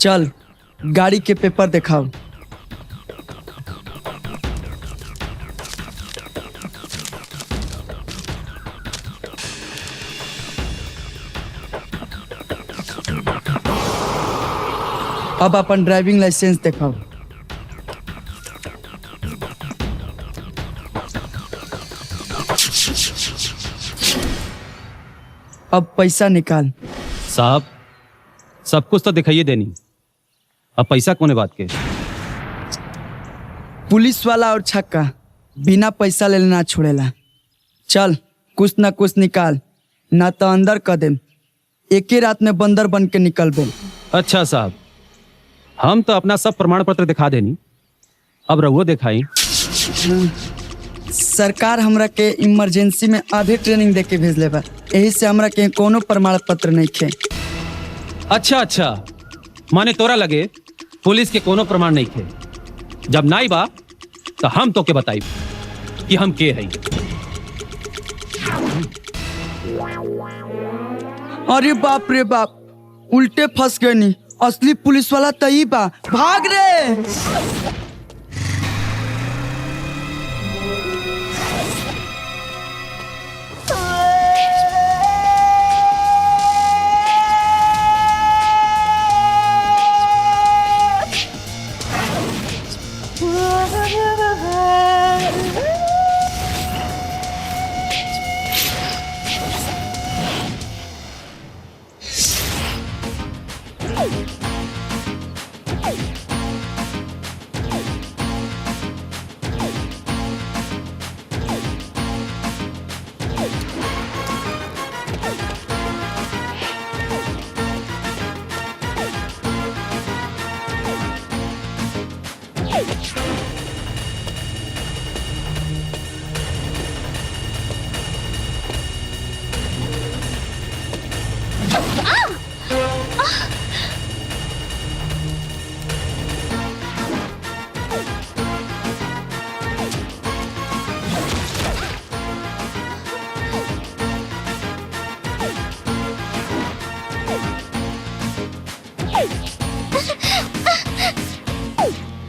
चल गाड़ी के पेपर दिखाओ। अब अपन ड्राइविंग लाइसेंस दिखाओ। अब पैसा निकाल। साहब सब कुछ तो दिखाइए देनी, अब पैसा कोने बात के? पुलिस वाला और छक्का बिना पैसा ले लेना छोड़ेला। चल कुछ ना कुछ निकाल, ना तो अंदर कर देम। एक ही रात में बंदर बन के निकल बे। अच्छा साहब, हम तो अपना सब प्रमाण पत्र दिखा देनी, अब रहुआ दिखाई। सरकार हमरा के इमरजेंसी में आधे ट्रेनिंग दे के भेजले बा, यही से हमरा के कोनो प्रमाण पत्र नहीं खे। अच्छा अच्छा, माने तोरा लगे पुलिस के कोनो प्रमाण नहीं थे। जब नाई बा तो हम तो के बताई कि हम के हई। अरे बाप रे बाप, उल्टे फंस गए नी। असली पुलिस वाला तई बा, भाग रे।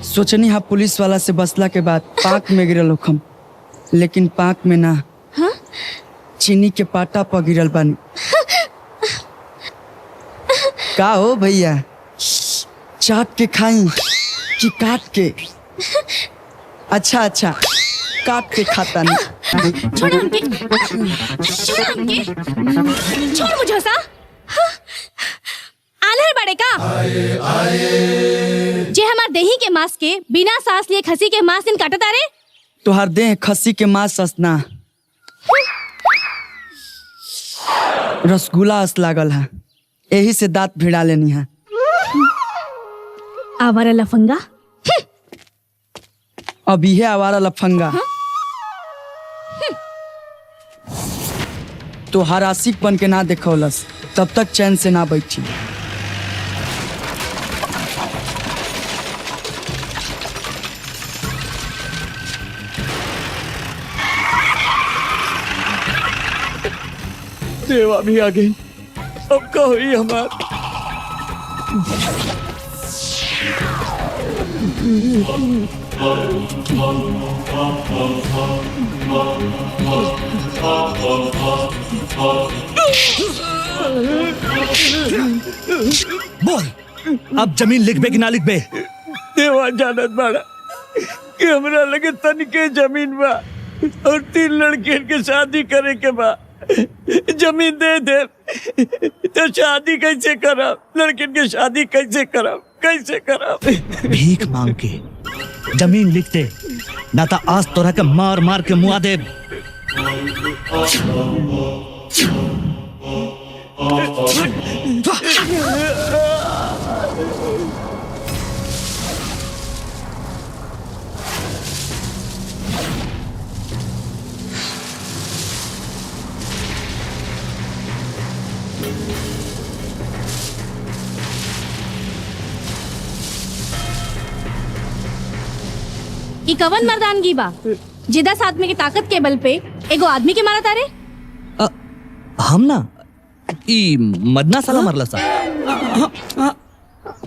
सोचनी हा पुलिस वाला से बसला के बाद पाक में गिरल होखम, लेकिन पाक में ना, चीनी के पाटा पर गिरल बानी। का हो भैया, चाट के खाई कि काट के? अच्छा अच्छा, काट के खाता नहीं। छोड़ हमके, छोड़ हमके, छोड़ मुझे सा। आलर बड़े का जे हमार देही के मांस के बिना सांस लिए खसी के मांस दिन काटता रे। तुहार देह खसी के मांस असना रसगुल्ला अस लागल है, यही से दांत भिड़ा लेनी है। आवारा लफंगा, अब यह आवारा लफंगा तो हर आशिक बन के ना देखौलस, तब तक चैन से ना बैठी। देवा भी आ गई, अब का हुई हमार? बोल, अब जमीन लिख बे कि ना लिख बे? देवा जानत बाड़ा कि हमरा लगे तनिके जमीन बा और 3 लड़कियन के शादी करे के बा। जमीन दे दे तो शादी कैसे करब? लड़कियन के शादी कैसे करब? कैसे करब? भीख मांग के जमीन लिख दे, ना तो आज तोरा के मार मार के मुआ दे। ई कवन मर्दानगी बा जे 10 आदमी की ताकत के बल पे एगो आदमी के मारा तारे? हम ना ई मदना साला मरला सा।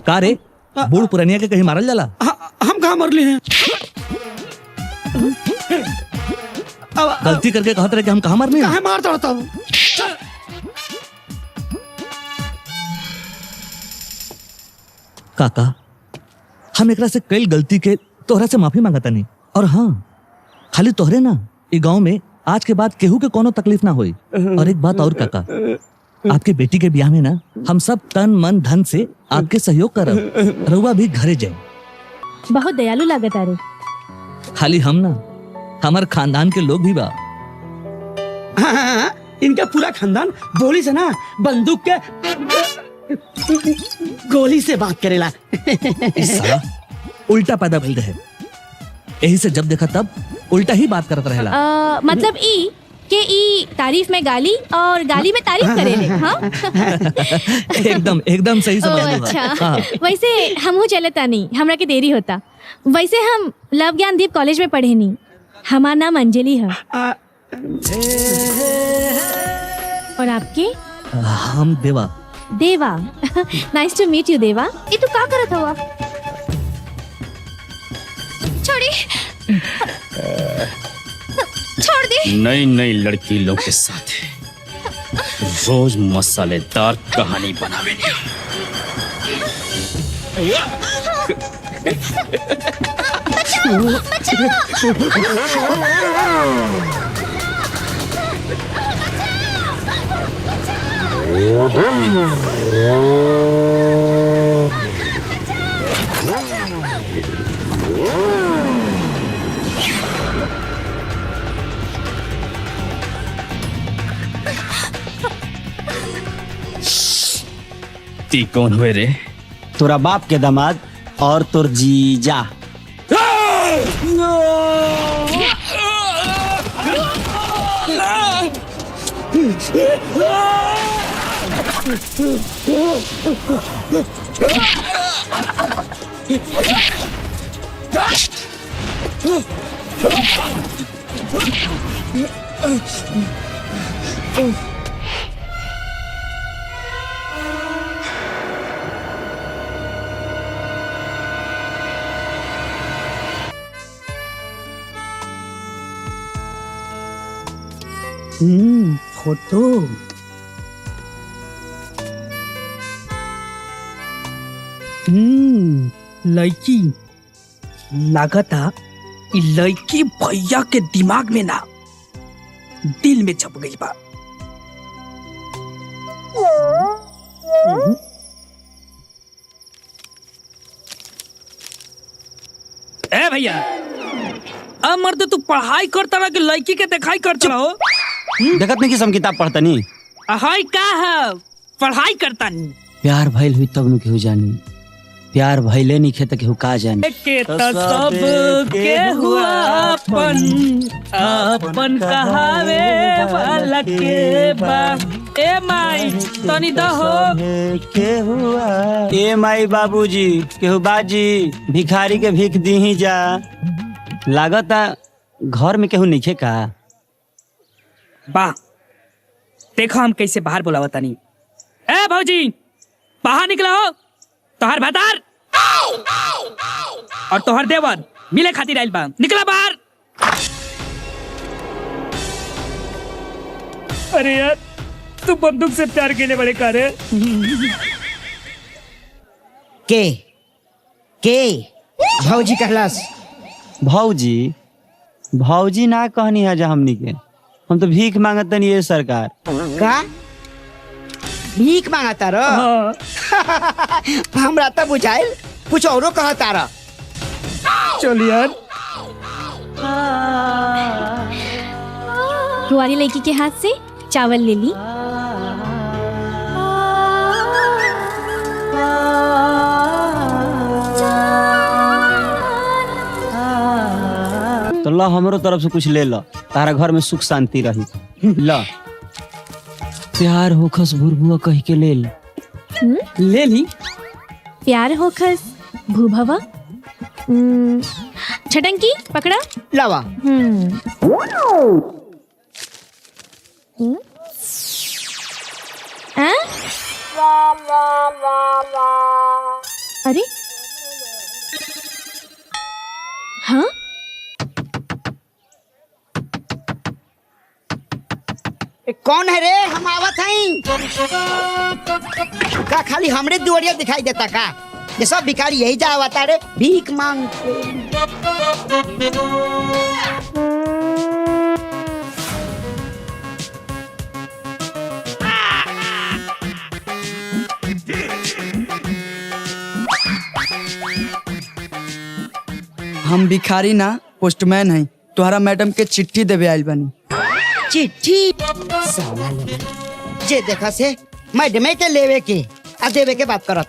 का रे बूढ़ पुरनिया के कहीं मारल जाला? हम कहाँ मरले हैं? गलती करके कहत रहे कि हम कहाँ मरने हैं? कहाँ मारता रहता हूँ? काका हम एकरा से कई गलती के तोहरा से माफी मांगता नहीं। और हाँ खाली तोहरे ना, ई गांव में आज के बाद केहू के कोनो तकलीफ ना होई। और एक बात और काका, आपके बेटी के ब्याह में ना हम सब तन मन धन से आपके सहयोग करब। रउआ भी घरे जाए। बहुत दयालु लागत आ रे। खाली हम ना, हमार खानदान के लोग भी बा। हाँ, इनका पूरा खानदान बोली से ना बंदूक के गोली से बात करेला। इस साला उल्टा पैदा भइल रहे, यही से जब देखा तब उल्टा ही बात करत रहेला। मतलब ई के ई तारीफ में गाली और गाली में तारीफ करेले। हाँ एकदम एकदम सही समझ लो। अच्छा हाँ। वैसे हमहू चलता नहीं, हमरा के देरी होता। वैसे हम लव ज्ञान दीप कॉलेज में पढ़े नहीं। हमार नाम अंजलि है। और आपके? हम देवा। देवा नाइस टू मीट यू देवा। ये तू का करत हुआ? छोड़ी छोड़ दे। नई नई लड़की लोग के साथ रोज मसालेदार कहानी बनावे। ती कौन हुए रे? तोरा बाप के दामाद और तोर जीजा। फोटो लड़की लागता इ लड़की भैया के दिमाग में ना दिल में छप गई बा। ए भैया, अब मर्द तू पढ़ाई करता रहा कि लड़की के दिखाई करता हो? देखत नहीं कि हम किताब पढ़ता नहीं। हाय का है पढ़ाई करता नहीं। प्यार भइल हुई तब नु केहू जानी, प्यार भइले नहीं खेत केहू का जानी। के सब के हुआ अपन कहावे वाला के बा। ए माई तनी दहो। ए माई बाबूजी केहू बाजी भिखारी के भीख दी ही जा। लागता घर में केहू नहीं का। बा देखो हम कैसे बाहर बुलावता नहीं। ए भौजी बाहर निकला हो। तोहर भतार और तोहर देवर मिले खातिर आइल बा। निकला बाहर। अरे यार तू बंदूक से प्यार के लिए बड़े करे। के भौजी कहलास। भौजी भौजी ना कहनी है जा हमनी के। हम तो भीख मांगत नहीं है सरकार। का भीख मांगता रो? हमरा तो बुझाइल कुछ औरो कहता रो। चल यार। कुंवारी लड़की के हाथ से चावल ले ली। तो ला हमरो तरफ से कुछ ले ला, तारा घर में सुख शांति रही। ला प्यार होखस भुरभुआ कह के ले ला। ले ली। प्यार होखस भूभवा। छटंकी पकड़ा। लावा। हाँ? अरे हाँ, कौन है रे? हम आवत हई। का खाली हमरे दुआरिया दिखाई देता का? ये सब भिखारी यही जा आवता रे भीख मांग के। हम भिखारी ना पोस्टमैन हैं। तोहरा मैडम के चिट्ठी देवे आइल बानी। चिट्ठी साला लोग। जे देखा से मैडमे के लेवे के आ देवे के बात करत।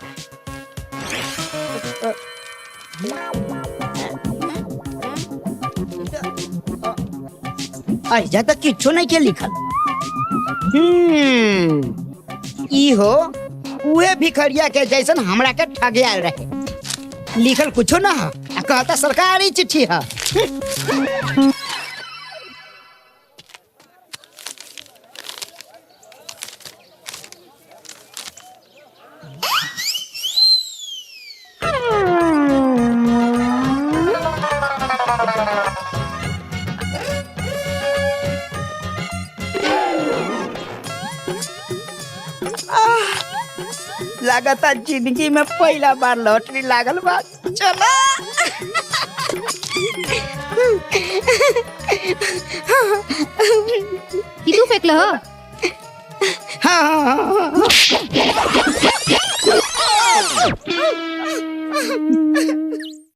ऐजा तक किच्छो नहीं के लिखल। ई हो उहे भिखरिया के जैसन हमरा के ठगे आयल रहे। लिखल कुछो ना है, कहता सरकारी चिट्ठी है। लगातार जिंदगी में पहला बार लॉटरी लागल बा। चला ई तू फेंकल हो? हाँ